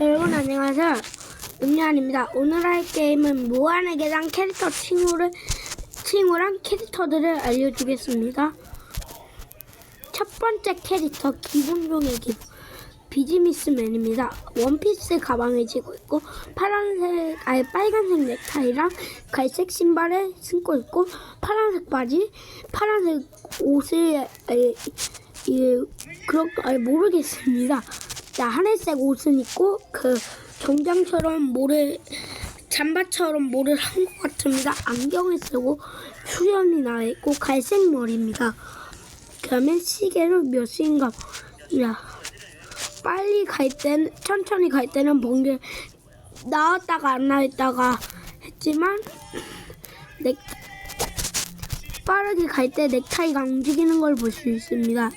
여러분 안녕하세요. 음료안입니다. 오늘 할 게임은 무한의 계단 캐릭터 친구랑 캐릭터들을 알려주겠습니다. 첫 번째 캐릭터 기본종의 기본 비즈니스맨입니다. 원피스 가방을 쥐고 있고 빨간색 넥타이랑 갈색 신발을 신고 있고 파란색 바지, 파란색 옷을 모르겠습니다. 하늘색 옷은 입고 정장처럼 잠바처럼 모를 한 것 같습니다. 안경을 쓰고 수염이 나 있고 갈색 머리입니다. 그다음에 시계를 몇 시인가 천천히 갈 때는 번개 나왔다가 안 나왔다가 했지만 빠르게 갈 때 넥타이가 움직이는 걸 볼 수 있습니다.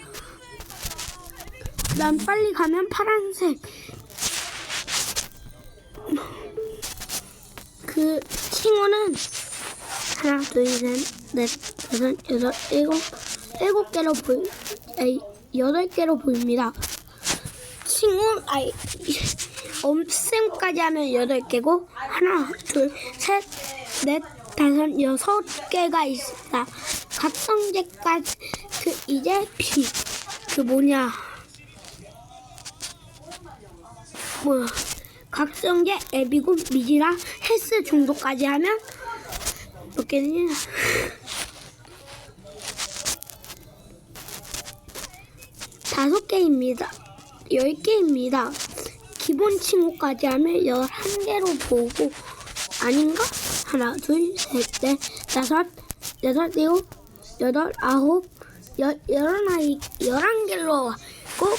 그다음 빨리 가면 파란색 그 친구는 하나, 둘, 셋, 넷, 다섯, 여섯, 일곱 개로 8개로 보입니다. 쌤까지 하면 8개고 하나, 둘, 셋, 넷, 다섯, 6개가 있습니다. 각성제까지 각성제, 에비곤, 미지라, 헬스 정도까지 하면 몇 개냐? 5개입니다. 10개입니다. 기본 친구까지 하면 11개로 보고 아닌가? 하나, 둘, 셋, 넷, 다섯, 여섯, 일곱, 여덟, 아홉, 11개로 꼭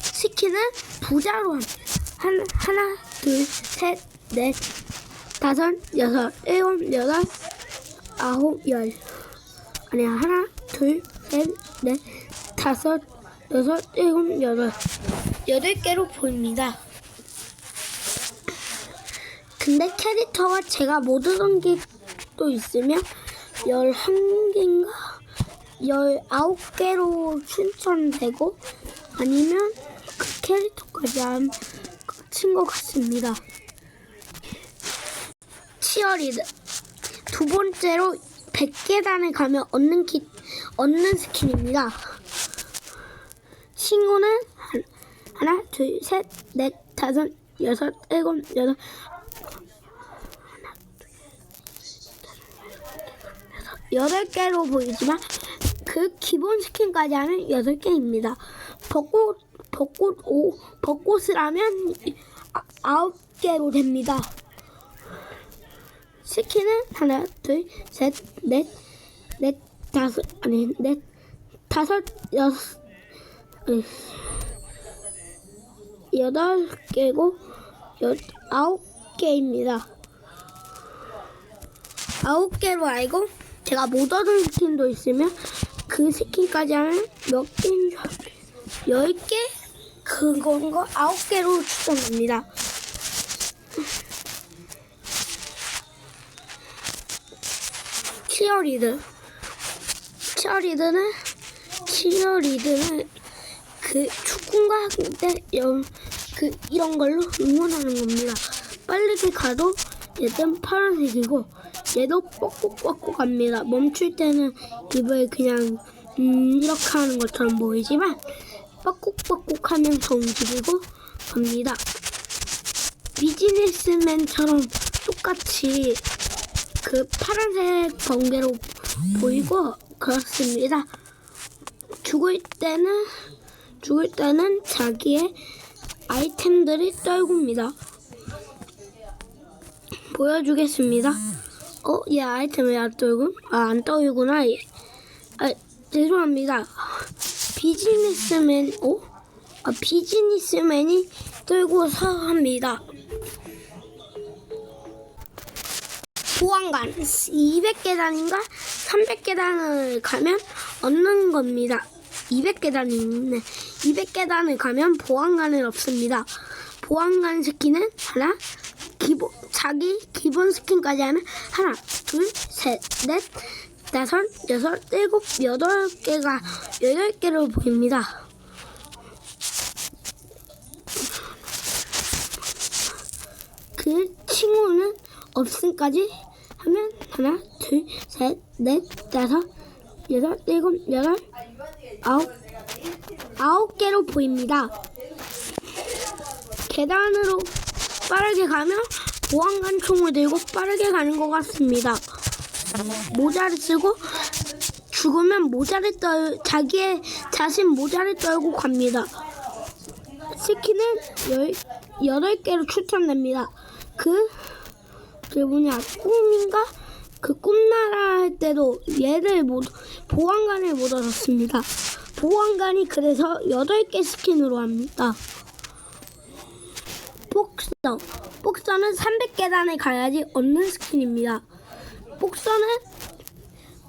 스킨은 부자로 합니다. 하나, 둘, 셋, 넷, 다섯, 여섯, 일곱, 여덟, 아홉, 열. 하나, 둘, 셋, 넷, 다섯, 여섯, 일곱, 여덟. 8개로 보입니다. 근데 캐릭터가 제가 못 얻은 게 또 있으면 11개인가? 19개로 추천되고 아니면 그 캐릭터까지 안 친 것 같습니다. 치어리더 두 번째로 100계단을 가면 얻는 스킨입니다. 친구는 하나, 둘, 셋, 넷, 다섯, 여섯, 일곱, 여덟, 8개로 보이지만 그 기본 스킨까지 하면 8개입니다. 벚꽃을 하면 9개로 됩니다. 스킨은 하나, 둘, 셋, 넷, 다섯, 여섯, 8개고 9개입니다. 9개로 알고 제가 못 얻은 스킨도 있으면 그 스킨까지 하면 몇 개인 줄 알아요. 10개? 그건 거 9개로 추천합니다. 치어리드는 그 축구가 할 때 이런 걸로 응원하는 겁니다. 빨리게 가도 얘는 파란색이고 얘도 뻑뻑뻑뻑 갑니다. 멈출 때는 입을 그냥 이렇게 하는 것처럼 보이지만 뻑뻑뻑뻑 하면서 움직이고 갑니다. 비즈니스맨처럼 똑같이 그 파란색 번개로 보이고 그렇습니다. 죽을 때는 자기의 아이템들이 떨굽니다. 보여주겠습니다. 얘 아이템 왜 안 떨고? 안 떨구나. 죄송합니다. 비즈니스맨이 떨고서 합니다. 보안관 200계단인가 300계단을 가면 얻는 겁니다. 200계단이 있네. 200계단을 가면 보안관은 없습니다. 보안관 스킨은 자기 기본 스킨까지 하면 하나, 둘, 셋, 넷, 다섯, 여섯, 일곱, 8개로 보입니다. 없음까지 하면 하나, 둘, 셋, 넷, 다섯, 여섯, 일곱, 여덟, 아홉 개로 보입니다. 계단으로 빠르게 가면 보안관 총을 들고 빠르게 가는 것 같습니다. 모자를 쓰고 죽으면 자기의 자신 모자를 떨고 갑니다. 스킨은 8개로 추천됩니다. 그 꿈인가? 그 꿈나라 할 때도 보안관을 못 얻었습니다. 보안관이 그래서 8개 스킨으로 합니다. 복서는 300계단을 가야지 얻는 스킨입니다.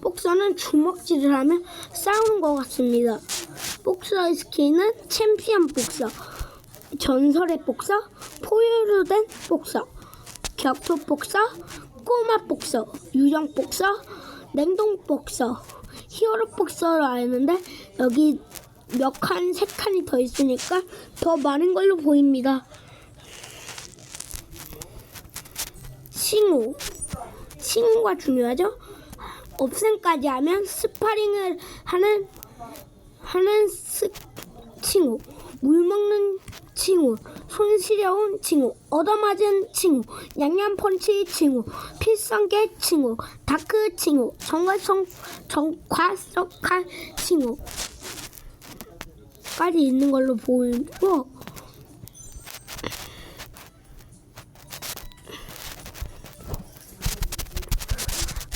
복서는 주먹질을 하며 싸우는 것 같습니다. 복서의 스킨은 챔피언 복서, 전설의 복서, 포유류된 복서, 격투 복서, 꼬마 복서, 유령 복서, 냉동 복서, 히어로 복서로 아는데 여기 몇 칸, 3칸이 더 있으니까 더 많은 걸로 보입니다. 칭호가 중요하죠. 없음까지 하면 스파링을 하는 칭호, 물 먹는 칭호, 손 시려운 칭호, 얻어맞은 칭호, 양념 펀치 칭호, 필성계 칭호, 다크 칭호, 정과석한 칭호까지 있는 걸로 보이고,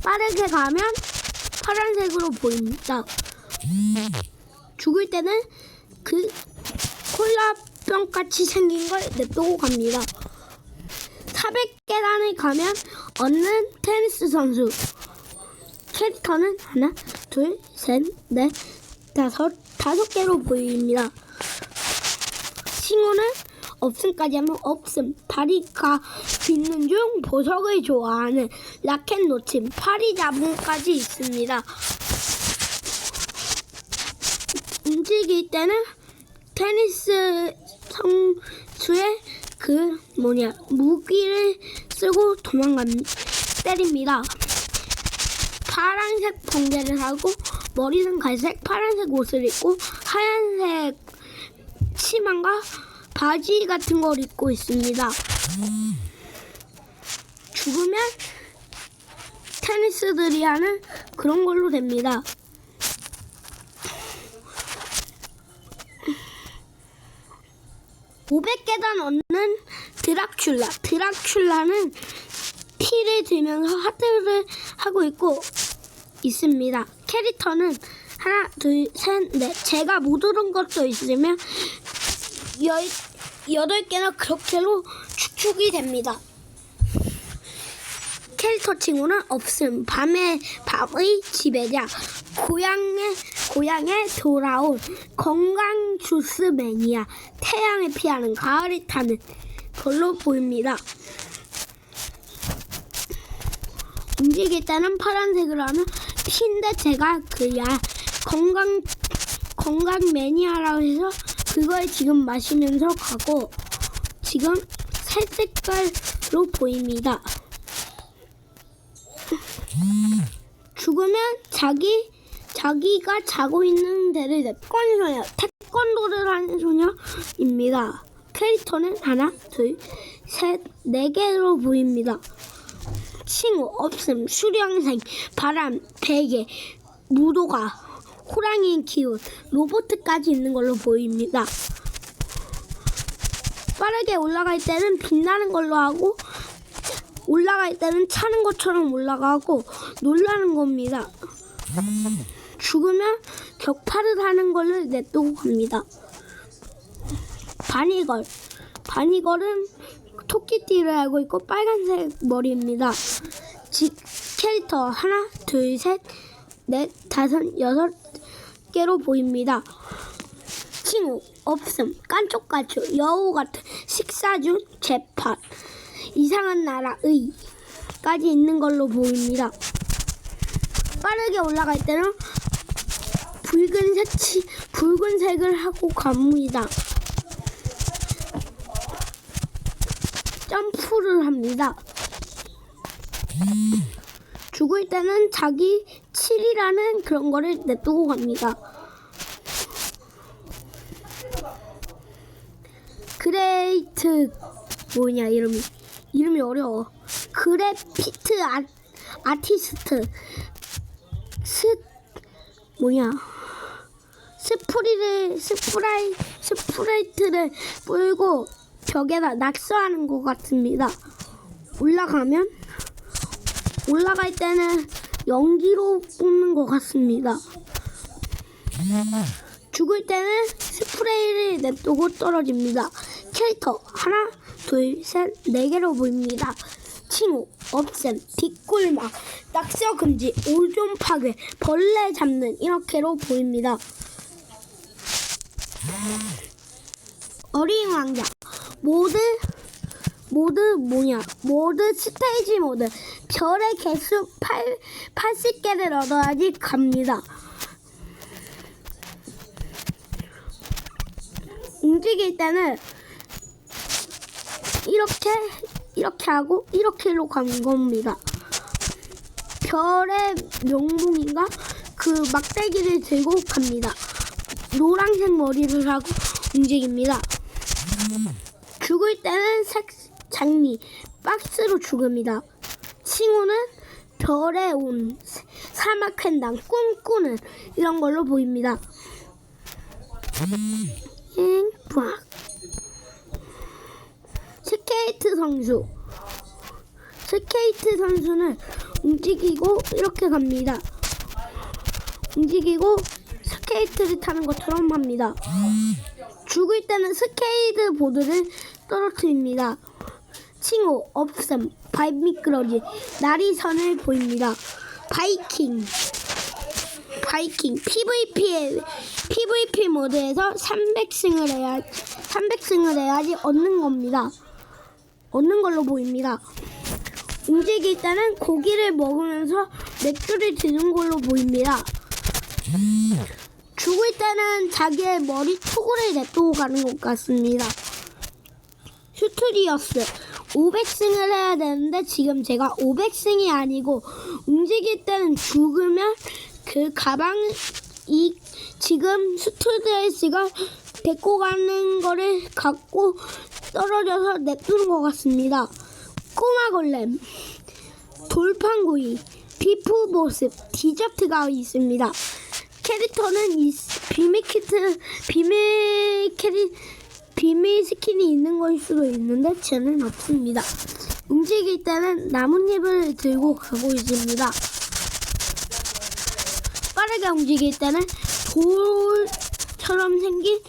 빠르게 가면 파란색으로 보입니다. 죽을 때는 그 콜라병 같이 생긴 걸 냅두고 갑니다. 400계단을 가면 얻는 테니스 선수. 캐릭터는 하나, 둘, 셋, 넷, 다섯 개로 보입니다. 칭호는 없음까지 하면 없음. 다리가 빗는 중 보석을 좋아하는 라켓 놓침, 파리 잡음까지 있습니다. 움직일 때는 테니스 선수의 무기를 쓰고 때립니다. 파란색 번개를 하고 머리는 갈색, 파란색 옷을 입고 하얀색 치마가 바지 같은 걸 입고 있습니다. 죽으면 테니스들이 하는 그런 걸로 됩니다. (500계단) 얻는 드라큘라는 피를 들면서 하트를 하고 있습니다. 캐릭터는 하나, 둘, 셋, 넷. 제가 못 얻은 것도 있으면 8개나 그렇게로 축축이 됩니다. 캐릭터 칭호는 없음. 밤의 지배자, 고향에 돌아온 건강 주스 매니아, 태양을 피하는 가을을 타는 걸로 보입니다. 움직일 때는 파란색으로 하면 피인데 제가 건강 매니아라고 해서 그걸 지금 마시면서 가고 지금 새 색깔로 보입니다. 죽으면 자기가 자고 있는 데를 내꺼는 소녀, 태권도를 하는 소녀입니다. 캐릭터는 하나, 둘, 셋, 4개로 보입니다. 칭호, 없음, 수령생, 바람, 베개, 무도가, 호랑이 키운, 로봇까지 있는 걸로 보입니다. 빠르게 올라갈 때는 빛나는 걸로 하고 올라갈 때는 차는 것처럼 올라가고 놀라는 겁니다. 죽으면 격파를 하는 걸로 냅두고 갑니다. 바니걸은 토끼띠를 알고 있고 빨간색 머리입니다. 캐릭터 하나, 둘, 셋, 넷, 다섯, 6개로 보입니다. 칭호, 없음, 깐족깐족, 여우 같은, 식사준, 재판, 이상한 나라의까지 있는 걸로 보입니다. 빠르게 올라갈 때는 붉은색을 하고 갑니다. 점프를 합니다. 죽을 때는 자기 7이라는 그런 거를 냅두고 갑니다. 그레이트 뭐냐 이름이 어려워. 그래피트 아티스트 스프라이트를 뿌리고 벽에다 낙서하는 것 같습니다. 올라갈 때는 연기로 뽑는 것 같습니다. 죽을 때는 스프레이를 냅두고 떨어집니다. 캐릭터 하나, 둘, 셋, 4개로 보입니다. 칭호, 없앰, 뒷골막, 낙서 금지, 오존 파괴, 벌레 잡는 이렇게로 보입니다. 어린 왕자 모드 스테이지 모드 별의 개수 80개를 얻어야지 갑니다. 움직일 때는 이렇게 하고 이렇게로 가는 겁니다. 별의 명봉인가 그 막대기를 들고 갑니다. 노란색 머리를 하고 움직입니다. 죽을 때는 장미 박스로 죽습니다. 칭호는 별의 온 사막 횡단 꿈꾸는 이런 걸로 보입니다. 스케이트 선수는 움직이고 이렇게 갑니다. 움직이고 스케이트를 타는 것처럼 합니다. 죽을 때는 스케이트 보드를 떨어뜨립니다. 칭호, 없음, 발 미끄러지, 나리선을 보입니다. 바이킹 PVP 모드에서 300승을 해야지 얻는 겁니다. 얻는 걸로 보입니다. 움직일 때는 고기를 먹으면서 맥주를 드는 걸로 보입니다. 죽을 때는 자기의 머리 투구를 냅두고 가는 것 같습니다. 슈트리어스 500승을 해야 되는데 지금 제가 500승이 아니고 움직일 때는 죽으면 그 가방이 지금 스튜디오스가 데리고 가는 거를 갖고 떨어져서 냅두는 것 같습니다. 꼬마 골렘, 돌판구이, 비프 모습, 디저트가 있습니다. 캐릭터는 비밀 스킨이 있는 걸 수도 있는데 쟤는 없습니다. 움직일 때는 나뭇잎을 들고 가고 있습니다. 빠르게 움직일 때는 돌처럼 생긴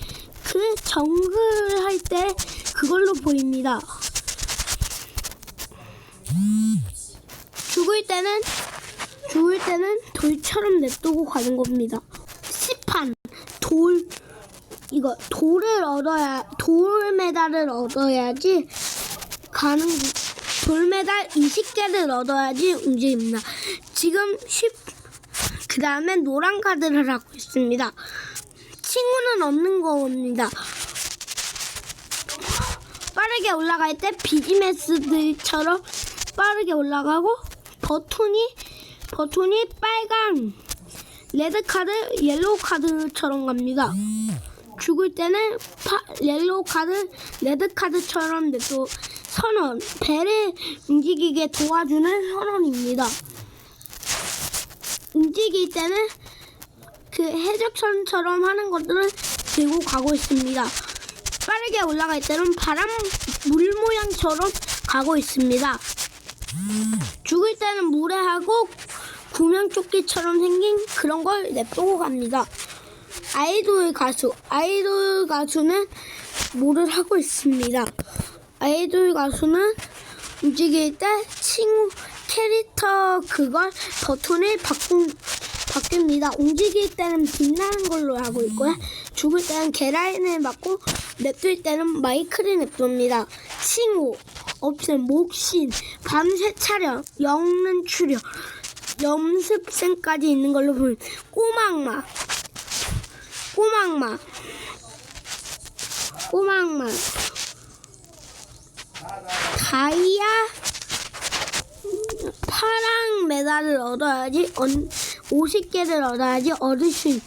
그 정글 할 때 그걸로 보입니다. 죽을 때는 돌처럼 냅두고 가는 겁니다. 시판 돌 메달을 얻어야지 돌 메달 20개를 얻어야지 움직입니다. 지금 그 다음에 노란 카드를 하고 있습니다. 친구는 없는 겁니다. 빠르게 올라갈 때 비즈니스들처럼 빠르게 올라가고 버튼이 빨간 레드 카드, 옐로우 카드처럼 갑니다. 죽을 때는 옐로우 카드, 레드 카드처럼 또 선언, 배를 움직이게 도와주는 선언입니다. 움직일 때는 그 해적선처럼 하는 것들을 들고 가고 있습니다. 빠르게 올라갈 때는 물 모양처럼 가고 있습니다. 죽을 때는 물에 하고 구명조끼처럼 생긴 그런 걸 냅두고 갑니다. 아이돌 가수는 뭐를 하고 있습니다. 아이돌 가수는 움직일 때 친구 캐릭터 그걸 버튼을 바뀝니다. 움직일 때는 빛나는 걸로 하고 있고요. 죽을 때는 계란을 맞고 냅둘 때는 마이크를 냅둡니다. 칭호, 없음, 목신, 밤새 촬영, 영능 출연, 연습생까지 있는 걸로 보입니다. 꼬막마 다이아 파랑 메달을 얻어야지 50개를 얻어야지 얻을 수 있는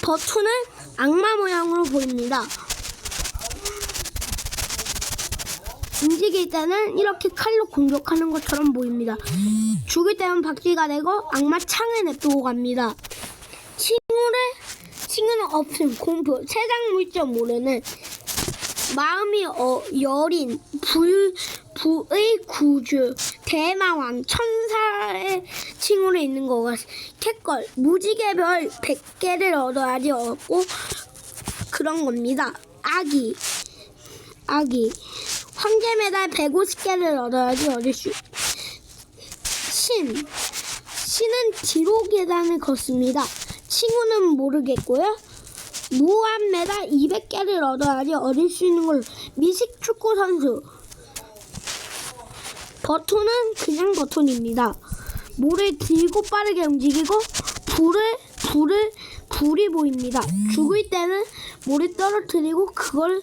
버튼은 악마 모양으로 보입니다. 움직일 때는 이렇게 칼로 공격하는 것처럼 보입니다. 죽을 때는 바퀴가 되고 악마 창에 냅두고 갑니다. 칭호는 없음, 공포, 세상 물정 모르는 마음이 여린 부의 구주, 대마왕, 천사의 칭호로 있는 것 같습니다. 캣걸, 무지개별 100개를 얻어야지 얻고 그런 겁니다. 아기, 황제 메달 150개를 얻어야지 얻을 수. 신은 뒤로 계단을 걷습니다. 칭호는 모르겠고요. 무한 메달 200개를 얻어야지 얻을 수 있는 걸로. 미식 축구 선수. 버튼은 그냥 버튼입니다. 모를 들고 빠르게 움직이고 불이 보입니다. 죽을 때는 모를 떨어뜨리고 그걸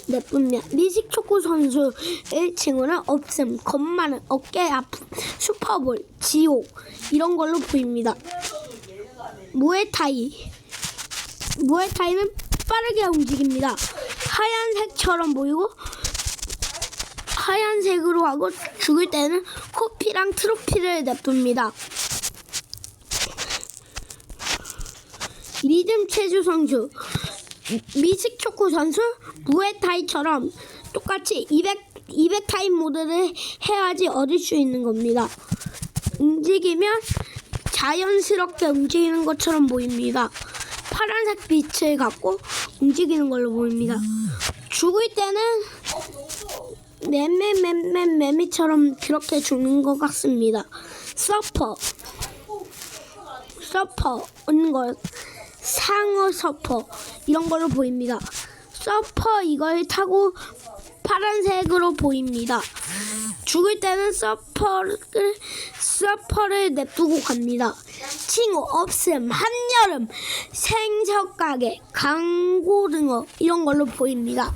내뿜니다. 미식 축구 선수의 칭호는 없음, 겁 많은, 어깨 아픔, 슈퍼볼, 지옥 이런 걸로 보입니다. 무에타이는 빠르게 움직입니다. 하얀색처럼 보이고 하얀색으로 하고 죽을 때는 코피랑 트로피를 냅둡니다. 리듬 체조 선수, 미식 축구 선수, 무에타이처럼 똑같이 200 타임 모드를 해야지 얻을 수 있는 겁니다. 움직이면 자연스럽게 움직이는 것처럼 보입니다. 파란색 빛을 갖고 움직이는 걸로 보입니다. 죽을 때는 매미처럼 그렇게 죽는 것 같습니다. 서퍼인 것, 상어 서퍼 이런 걸로 보입니다. 서퍼 이걸 타고 파란색으로 보입니다. 죽을 때는 서퍼를 냅두고 갑니다. 칭호 없음, 한여름, 생석가게, 강고등어 이런 걸로 보입니다.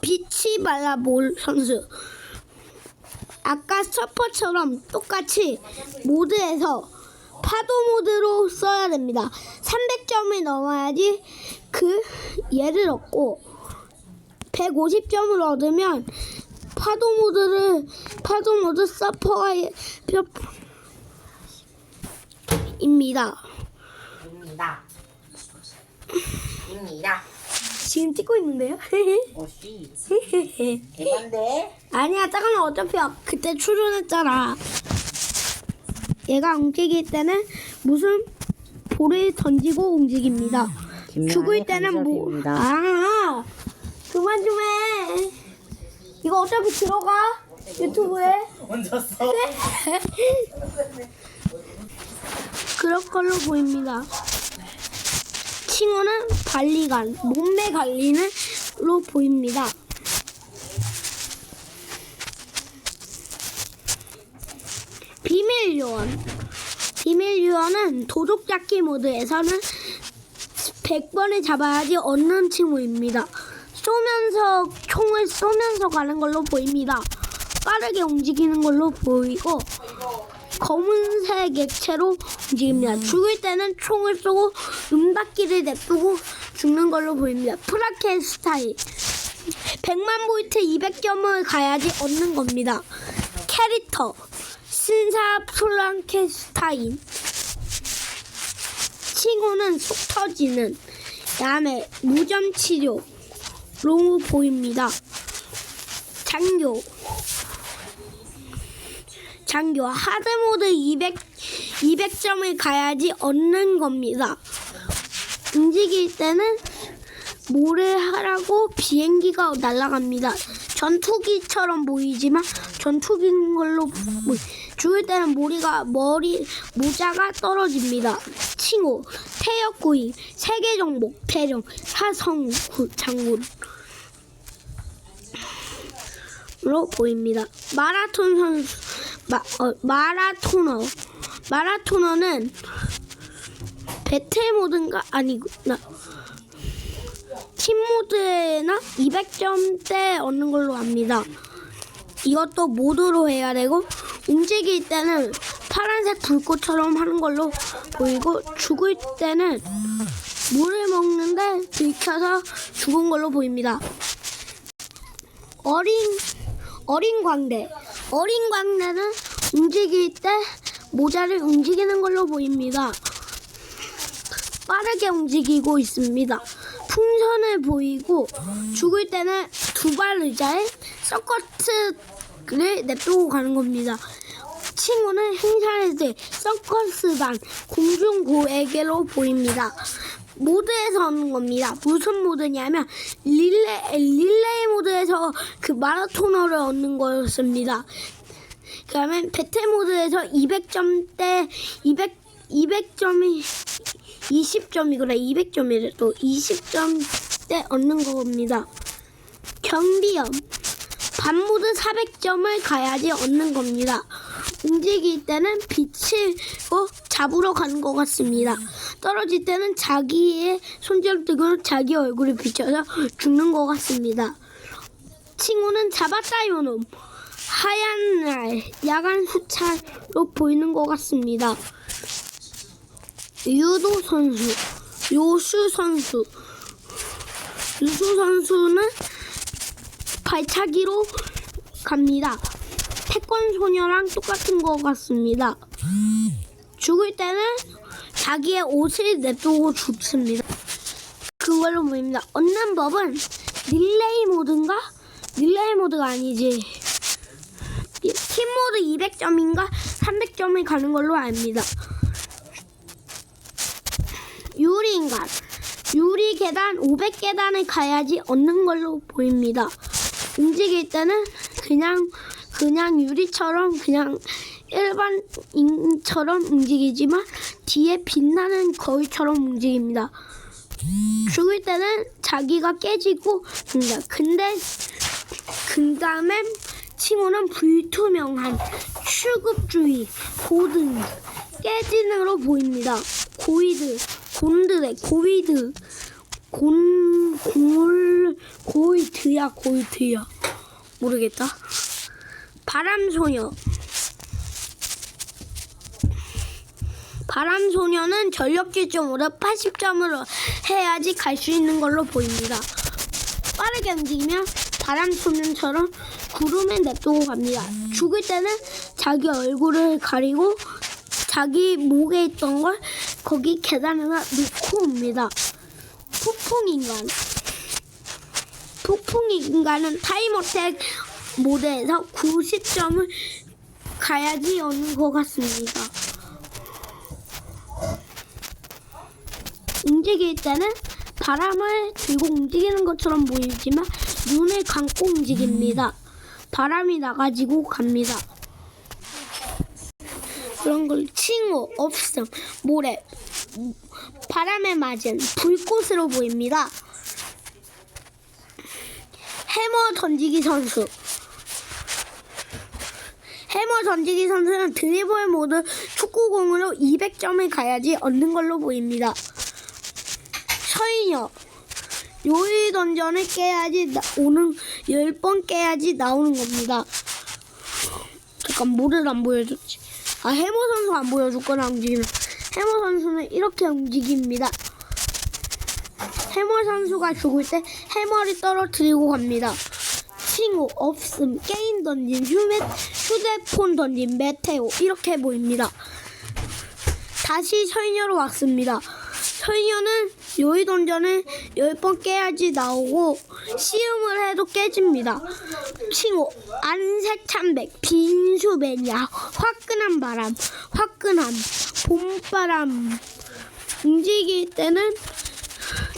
빛이 발라볼 선수. 아까 서퍼처럼 똑같이 모드에서 파도 모드로 써야 됩니다. 300점을 넘어야지 얘를 얻고 150점을 얻으면 파도 모드 서퍼가 입니다. 지금 찍고 있는데요? 대단데? 아니야, 잠깐만. 어차피 그때 출연했잖아. 얘가 움직일 때는 무슨 볼을 던지고 움직입니다. 죽을 때는 그만 좀 해. 이거 어차피 들어가 유튜브에. 얹었어? 그럴 걸로 보입니다. 칭호는 관리관, 몸매 관리는로 보입니다. 비밀 요원은 도둑 잡기 모드에서는 100번을 잡아야지 얻는 칭호입니다. 총을 쏘면서 가는 걸로 보입니다. 빠르게 움직이는 걸로 보이고 검은색 액체로 움직입니다. 죽을 때는 총을 쏘고 눈닫기를 냅두고 죽는 걸로 보입니다. 프라켄스타인 100만 볼트 200점을 가야지 얻는 겁니다. 캐릭터 신사 프랑켄스타인. 칭호는 속 터지는, 다음에 무점 치료로 보입니다. 장교 하드모드 200점을 가야지 얻는 겁니다. 움직일 때는 모래하라고 비행기가 날아갑니다. 전투기처럼 보이지만 전투기인 걸로 죽을 때는 모자가 떨어집니다. 칭호 태역구이, 세계정복, 대령, 사성장군으로 보입니다. 마라토너는 배틀 모드인가 아니구나. 팀 모드나 200점대 얻는 걸로 압니다. 이것도 모드로 해야 되고 움직일 때는 파란색 불꽃처럼 하는 걸로 보이고 죽을 때는 물을 먹는데 들켜서 죽은 걸로 보입니다. 어린 광대. 어린 광대는 움직일 때 모자를 움직이는 걸로 보입니다. 빠르게 움직이고 있습니다. 풍선을 보이고 죽을 때는 두발 의자에 서커트를 냅두고 가는 겁니다. 친구는 행사할 때 서커스단 공중고에게로 보입니다. 모드에서 얻는 겁니다. 무슨 모드냐면 릴레이 모드에서 그 마라토너를 얻는 거였습니다. 그러면 배틀 모드에서 200점대 200점이 20점이구나. 200점이래. 또 20점대 얻는 겁니다. 경비염 반모드 400점을 가야지 얻는 겁니다. 움직일 때는 빛을 잡으러 가는 것 같습니다. 떨어질 때는 자기의 손전등으로 자기 얼굴을 비춰서 죽는 것 같습니다. 친구는 잡았다 요놈. 하얀 날 야간 수차로 보이는 것 같습니다. 유도 선수, 요수 선수. 유수 선수는 발차기로 갑니다. 태권 소녀랑 똑같은 것 같습니다. 죽을 때는 자기의 옷을 냅두고 죽습니다. 그걸로 보입니다. 얻는 법은 릴레이 모드인가? 릴레이 모드가 아니지. 팀 모드 200점인가 300점을 가는 걸로 압니다. 유리인간. 유리 계단 500계단을 가야지 얻는 걸로 보입니다. 움직일 때는 그냥 유리처럼 그냥 일반인처럼 움직이지만 뒤에 빛나는 거울처럼 움직입니다. 죽을 때는 자기가 깨지고 죽는다. 근데 그 다음에 친구는 불투명한 추급주의 고등 깨진으로 보입니다. 고이드야 모르겠다. 바람소녀는 전력 질점으로 80점으로 해야지 갈 수 있는 걸로 보입니다. 빠르게 움직이면 바람소년처럼 구름에 냅두고 갑니다. 죽을 때는 자기 얼굴을 가리고 자기 목에 있던 걸 거기 계단에다 놓고 옵니다. 폭풍인간은 타임어택 모드에서 90점을 가야지 얻는 것 같습니다. 움직일 때는 바람을 들고 움직이는 것처럼 보이지만 눈을 감고 움직입니다. 바람이 나가지고 갑니다. 그런 걸 칭호, 없음, 모래, 바람에 맞은 불꽃으로 보입니다. 해머 던지기 선수. 해머 던지기 선수는 드리블 모드 축구공으로 200점을 가야지 얻는 걸로 보입니다. 서인여. 요리 던전을 깨야지 오는 10번 깨야지 나오는 겁니다. 잠깐 모델 안 보여줬지. 해머 선수 안 보여줬거나 움직이는. 해머 선수는 이렇게 움직입니다. 해머 선수가 죽을 때 해머를 떨어뜨리고 갑니다. 칭호, 없음, 게임 던진, 휴대폰 던진, 메테오 이렇게 보입니다. 다시 서인여로 왔습니다. 서인여는 요리 던전을 10번 깨야지 나오고 시음을 해도 깨집니다. 칭호, 안색 참백, 빈수 매냐, 화끈한 바람, 화끈함, 봄바람. 움직일 때는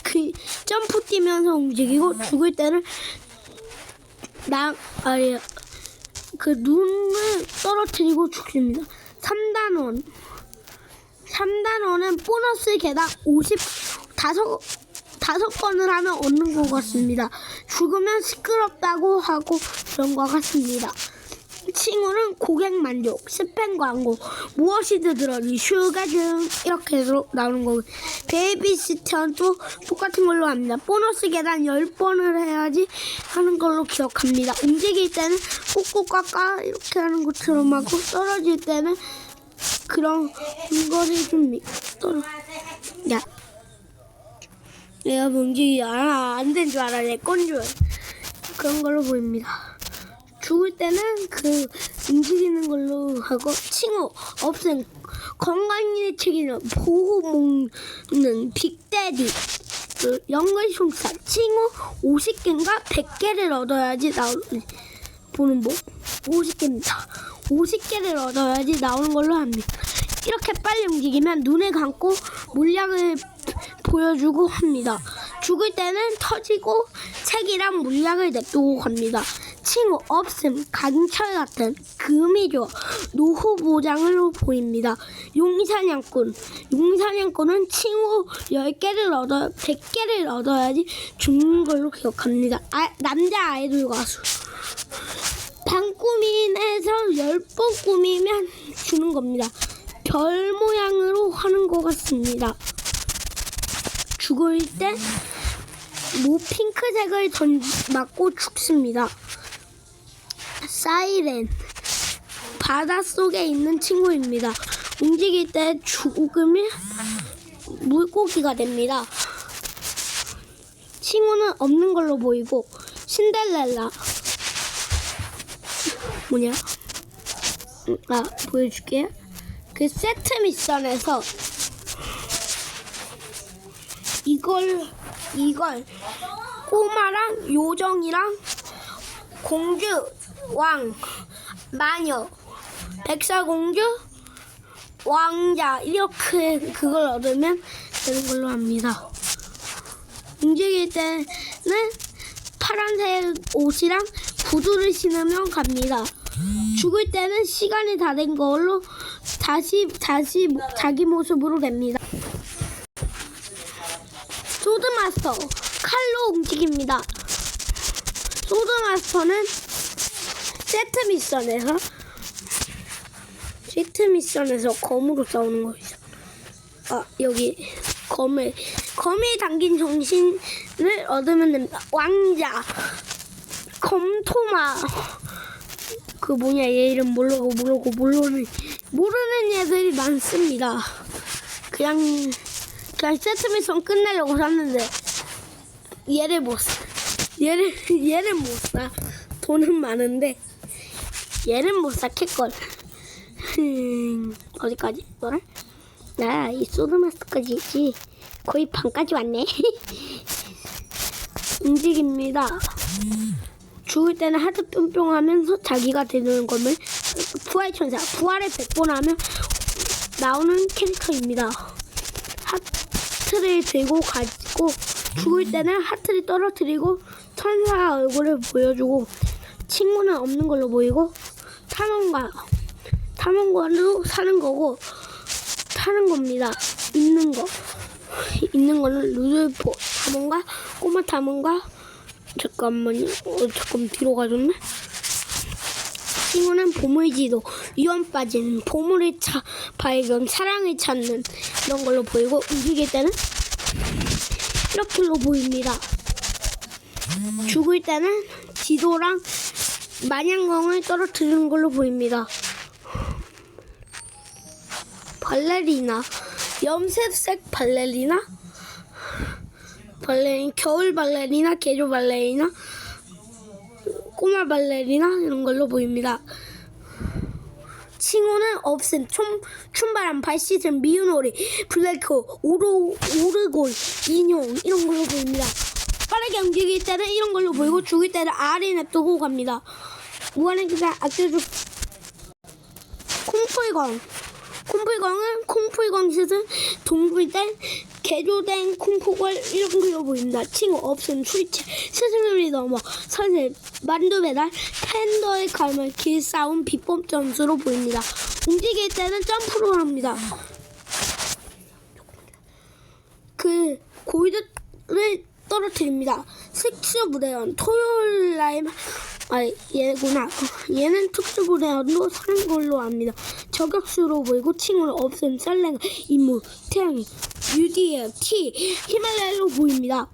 그 점프 뛰면서 움직이고 죽을 때는 그 눈을 떨어뜨리고 죽습니다. 3단원은 보너스 계단 55번을 하면 얻는 것 같습니다. 죽으면 시끄럽다고 하고 그런 것 같습니다. 칭호는 고객 만족, 스팸 광고, 무엇이든 들어니 슈가 등 이렇게 해서 나오는 거고, 베이비시터는 또 똑같은 걸로 합니다. 보너스 계단 10번을 해야지 하는 걸로 기억합니다. 움직일 때는 꾹꾹 깎아 이렇게 하는 것처럼 하고, 떨어질 때는 그런 걸 해줍니다. 야, 내가 움직이지 안 된 줄 알아. 내 건 줄. 그런 걸로 보입니다. 죽을 때는 그 움직이는 걸로 하고, 칭호, 없앤, 건강에 책임을 보고 먹는 빅데디, 그 연글총사, 칭호 50개인가 100개를 얻어야지 보는 법. 50개입니다. 50개를 얻어야지 나오는 걸로 합니다. 이렇게 빨리 움직이면 눈을 감고 물약을 보여주고 합니다. 죽을 때는 터지고 책이랑 물약을 냅두고 갑니다. 칭호, 없음, 강철 같은 금이죠. 노후 보장으로 보입니다. 용사냥꾼. 용사냥꾼은 칭호 100개를 얻어야지 죽는 걸로 기억합니다. 남자 아이돌 가수. 방꾸민에서 10번 꾸미면 주는 겁니다. 별 모양으로 하는 것 같습니다. 죽을 때 핑크색을 맞고 죽습니다. 사이렌, 바닷속에 있는 친구입니다. 움직일 때 죽으면 물고기가 됩니다. 친구는 없는 걸로 보이고, 신데렐라 뭐냐? 보여줄게요. 그 세트 미션에서 이걸 꼬마랑 요정이랑 공주, 왕, 마녀, 백설공주, 왕자 이렇게 그걸 얻으면 되는 걸로 합니다. 움직일 때는 파란색 옷이랑 구두를 신으면 갑니다. 죽을 때는 시간이 다 된 걸로 다시 자기 모습으로 됩니다. 소드마스터, 칼로 움직입니다. 소드마스터는 세트 미션에서 검으로 싸우는 거죠. 여기 검에 담긴 정신을 얻으면 됩니다. 왕자, 검토마, 얘 이름 모르는 애들이 많습니다. 그냥 세트 미션 끝내려고 샀는데 얘를 못 사. 돈은 많은데 얘는 못 사. 캣걸. 어디까지? 너를? 나 이 소드마스터까지 있지. 거의 반까지 왔네. 움직입니다. 죽을 때는 하트 뿅뿅 하면서 자기가 되는 것을 부활천사, 부활을 100번 하면 나오는 캐릭터입니다. 하트를 들고 가지고 죽을 때는 하트를 떨어뜨리고 천사 얼굴을 보여주고, 친구는 없는 걸로 보이고, 탐험가로 사는 거고, 타는 겁니다. 있는 거는 루돌프 탐험가, 꼬마 탐험가. 잠깐만요. 잠깐 뒤로 가졌네. 친구는 보물지도, 위험 빠진, 보물을 발견, 사랑을 찾는 이런 걸로 보이고, 움직일 때는 이렇게로 보입니다. 죽을 때는 지도랑 마냥검을 떨어뜨리는 걸로 보입니다. 발레리나, 염색색 발레리나, 겨울 발레리나, 개조 발레리나, 꼬마 발레리나 이런 걸로 보입니다. 칭호는 없음, 춤바람, 발시즌, 미운오리, 블랙홀, 오르골, 인형 이런 걸로 보입니다. 빠르게 움직일 때는 이런 걸로 보이고, 죽일 때는 아래 냅두고 갑니다. 무한의 기사 아껴줘. 콩풀광은 시즌 동굴된 개조된 콩포걸 이런 걸로 보입니다. 칭호 없음, 술취, 스승님이 넘어, 선생, 만두 배달, 팬더의 갈면, 길싸움, 비법 점수로 보입니다. 움직일 때는 점프로 합니다. 그 골드를 떨어뜨립니다. 색수 무대원, 토요일 날 얘구나. 얘는 특수부대원도 사는 걸로 압니다. 저격수로 보이고 칭호를 없앤 썰랭 임무 태양이 UDF T 히말라야로 보입니다.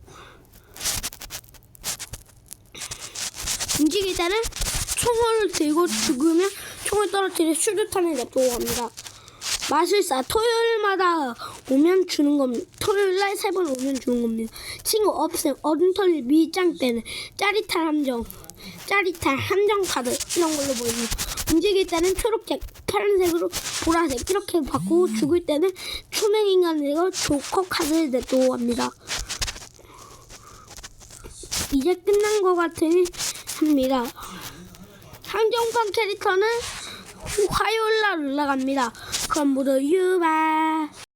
움직일 때는 총을 들고 죽으면 총을 떨어뜨려 수류탄을 냅두고 합니다. 마술사 토요일마다 오면 주는 겁니다. 토요일날 3번 오면 주는 겁니다. 친구 없음 어둠털 미장 때는 짜릿한 함정 카드 이런 걸로 보입니다. 움직일 때는 초록색, 파란색으로 보라색 이렇게 바꾸고 죽을 때는 투명 인간으로 조커 카드를 냅두고 합니다. 이제 끝난 것 같으니 합니다. 한정판 캐릭터는 화요일날 올라갑니다. 그럼 모두 유바.